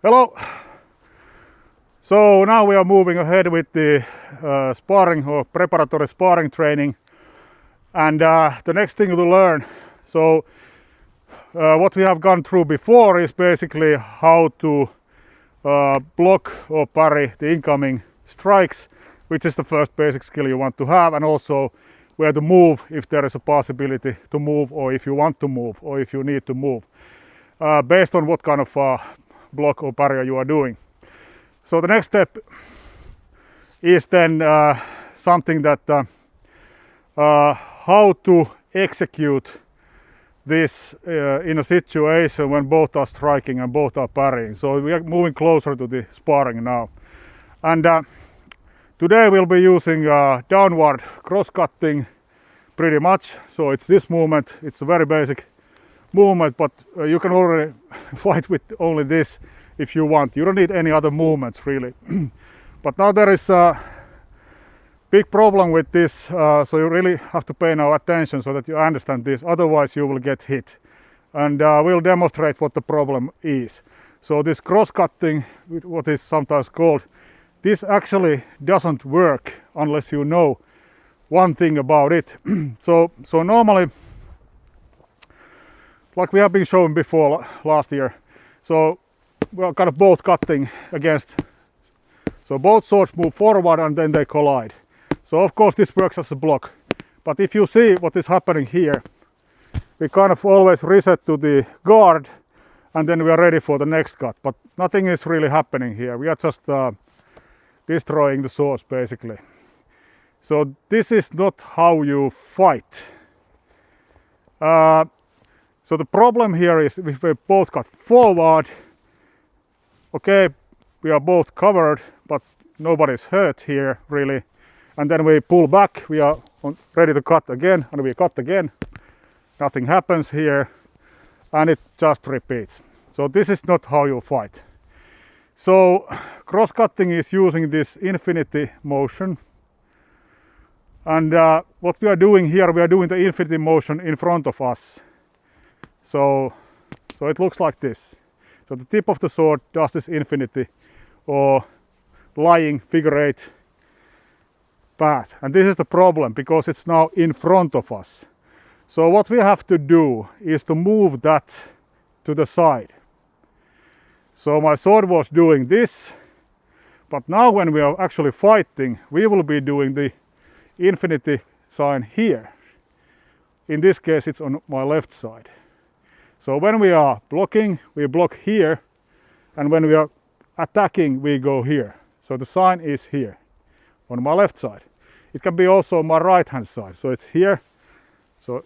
Hello! So now we are moving ahead with the sparring or preparatory sparring training, and the next thing to learn. So what we have gone through before is basically how to block or parry the incoming strikes, which is the first basic skill you want to have, and also where to move if there is a possibility to move, or if you want to move, or if you need to move, based on what kind of block or parry you are doing. So the next step is then something that how to execute this in a situation when both are striking and both are parrying. So we are moving closer to the sparring now. And today we'll be using downward cross-cutting pretty much. So it's this movement, it's a very basic movement, but you can already fight with only this if you want. You don't need any other movements really. But now there is a big problem with this, so you really have to pay now attention so that you understand this, otherwise you will get hit. And we'll demonstrate what the problem is. So this cross-cutting, what is sometimes called, this actually doesn't work unless you know one thing about it. So normally, like we have been shown before last year, so we're kind of both cutting against, so both swords move forward and then they collide. So of course this works as a block, but if you see what is happening here, we kind of always reset to the guard and then we are ready for the next cut, but nothing is really happening here. We are just destroying the swords basically. So this is not how you fight. So the problem here is if we both cut forward, okay, we are both covered, but nobody's hurt here really. And then we pull back, we are ready to cut again, and we cut again. Nothing happens here, and it just repeats. So this is not how you fight. So cross-cutting is using this infinity motion. And what we are doing here, we are doing the infinity motion in front of us. So it looks like this. So the tip of the sword does this infinity or lying figure eight path. And this is the problem because it's now in front of us. So what we have to do is to move that to the side. So my sword was doing this, but now when we are actually fighting, we will be doing the infinity sign here. In this case, it's on my left side. So when we are blocking, we block here, and when we are attacking, we go here. So the sign is here on my left side. It can be also my right hand side. So it's here. So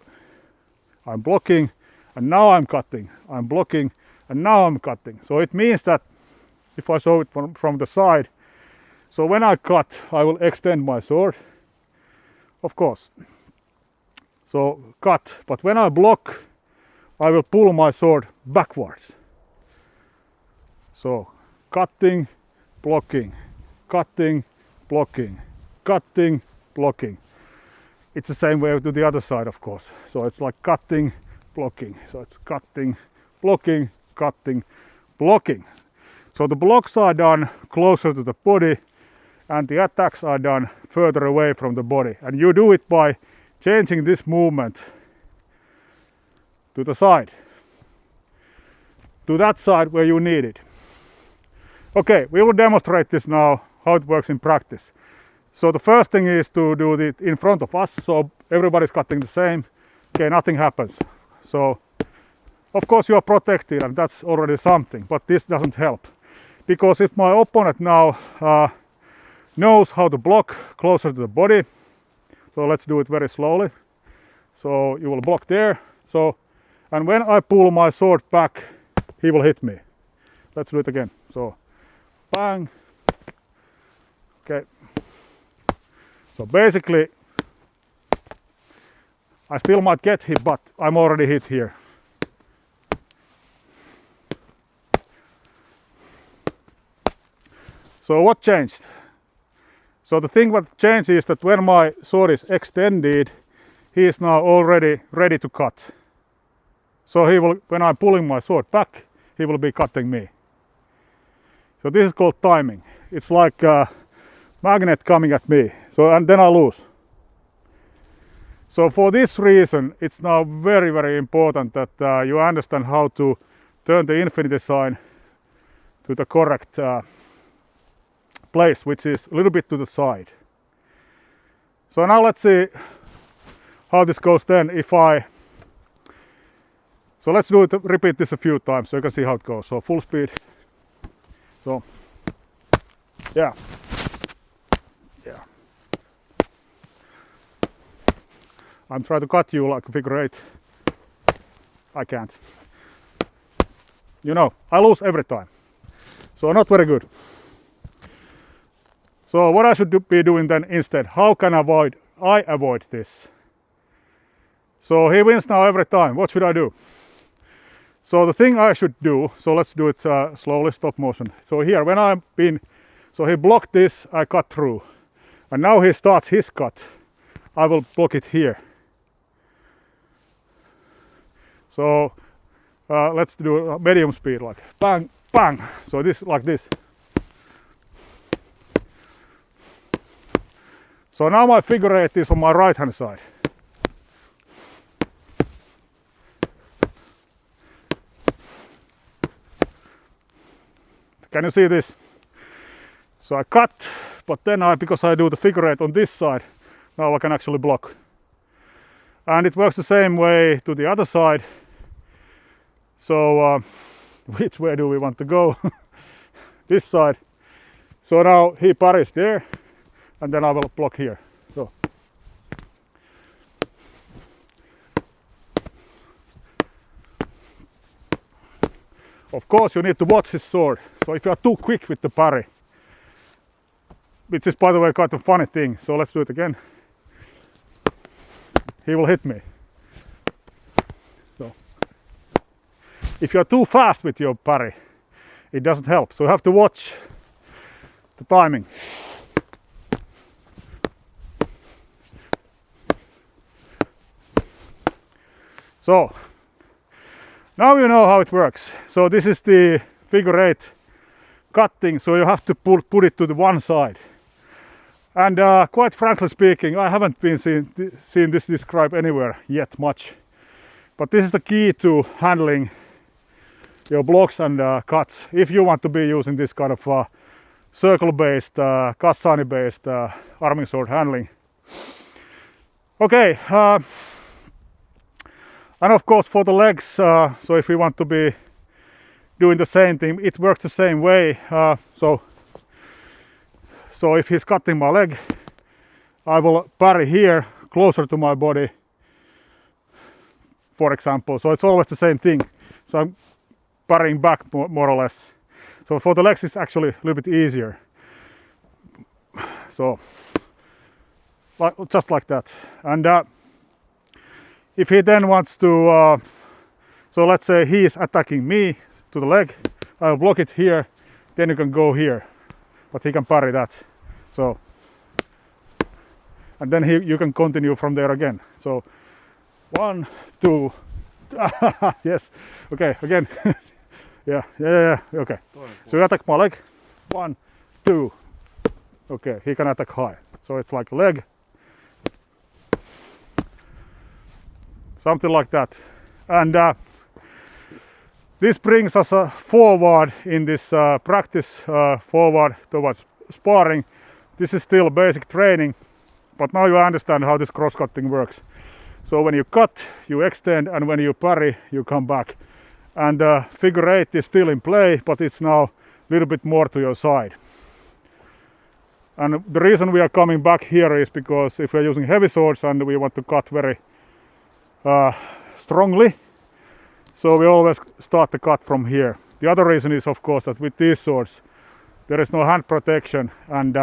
I'm blocking, and now I'm cutting. I'm blocking, and now I'm cutting. So it means that if I show it from the side, so when I cut, I will extend my sword, of course. So cut, but when I block, I will pull my sword backwards. So cutting, blocking, cutting, blocking, cutting, blocking. It's the same way to the other side, of course. So it's like cutting, blocking. So it's cutting, blocking, cutting, blocking. So the blocks are done closer to the body and the attacks are done further away from the body. And you do it by changing this movement to the side, to that side where you need it. Okay, we will demonstrate this now, how it works in practice. So the first thing is to do it in front of us, so everybody's cutting the same. Okay, nothing happens. So of course you are protected and that's already something, but this doesn't help. Because if my opponent now knows how to block closer to the body, so let's do it very slowly. So you will block there. So, and when I pull my sword back, he will hit me. Let's do it again. So, bang. Okay. So basically, I still might get hit, but I'm already hit here. So what changed? So the thing what changed is that when my sword is extended, he is now already ready to cut. So he will, when I'm pulling my sword back, he will be cutting me. So this is called timing. It's like a magnet coming at me. So and then I lose. So for this reason, it's now very, very important that you understand how to turn the infinity sign to the correct place, which is a little bit to the side. So now let's see how this goes then if I... So let's do it, repeat this a few times so you can see how it goes. So full speed. So, yeah. Yeah. I'm trying to cut you like a figure eight. I can't. You know, I lose every time. So not very good. So what I should be doing then instead? How can I avoid this? So he wins now every time. What should I do? So the thing I should do, so let's do it slowly, stop motion. So here, when I'm been, so he blocked this, I cut through. And now he starts his cut. I will block it here. So let's do a medium speed, like bang, bang. So this, like this. So now my figure eight is on my right hand side. Can you see this? So I cut, but then because I do the figure eight on this side, now I can actually block. And it works the same way to the other side. So which way do we want to go? This side. So now he parries there, and then I will block here. So. Of course you need to watch his sword. So if you are too quick with the parry, which is by the way quite a funny thing, so let's do it again. He will hit me. So if you are too fast with your parry, it doesn't help. So you have to watch the timing. So now you know how it works. So this is the figure eight cutting, so you have to put it to the one side. And quite frankly speaking, I haven't been seen this described anywhere yet much. But this is the key to handling your blocks and cuts if you want to be using this kind of circle-based, Cassani-based arming sword handling. Okay, and of course for the legs, so if we want to be doing the same thing, it works the same way. So if he's cutting my leg, I will parry here closer to my body, for example. So it's always the same thing. So I'm parrying back more or less. So for the legs it's actually a little bit easier. So just like that. And if he then wants to, so let's say he is attacking me to the leg, I'll block it here, then you can go here, but he can parry that. So, and then you can continue from there again. So 1, 2, yes, okay, again. yeah, okay. So you attack my leg, 1, 2, okay, he can attack high. So it's like leg, something like that. And this brings us forward in this practice, forward towards sparring. This is still basic training, but now you understand how this cross-cutting works. So when you cut, you extend, and when you parry, you come back. And figure eight is still in play, but it's now a little bit more to your side. And the reason we are coming back here is because if we are using heavy swords and we want to cut very strongly, so we always start the cut from here. The other reason is of course that with these swords there is no hand protection, and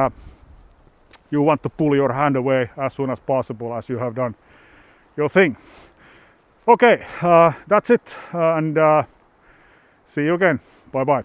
you want to pull your hand away as soon as possible as you have done your thing. Okay, that's it, and see you again. Bye bye.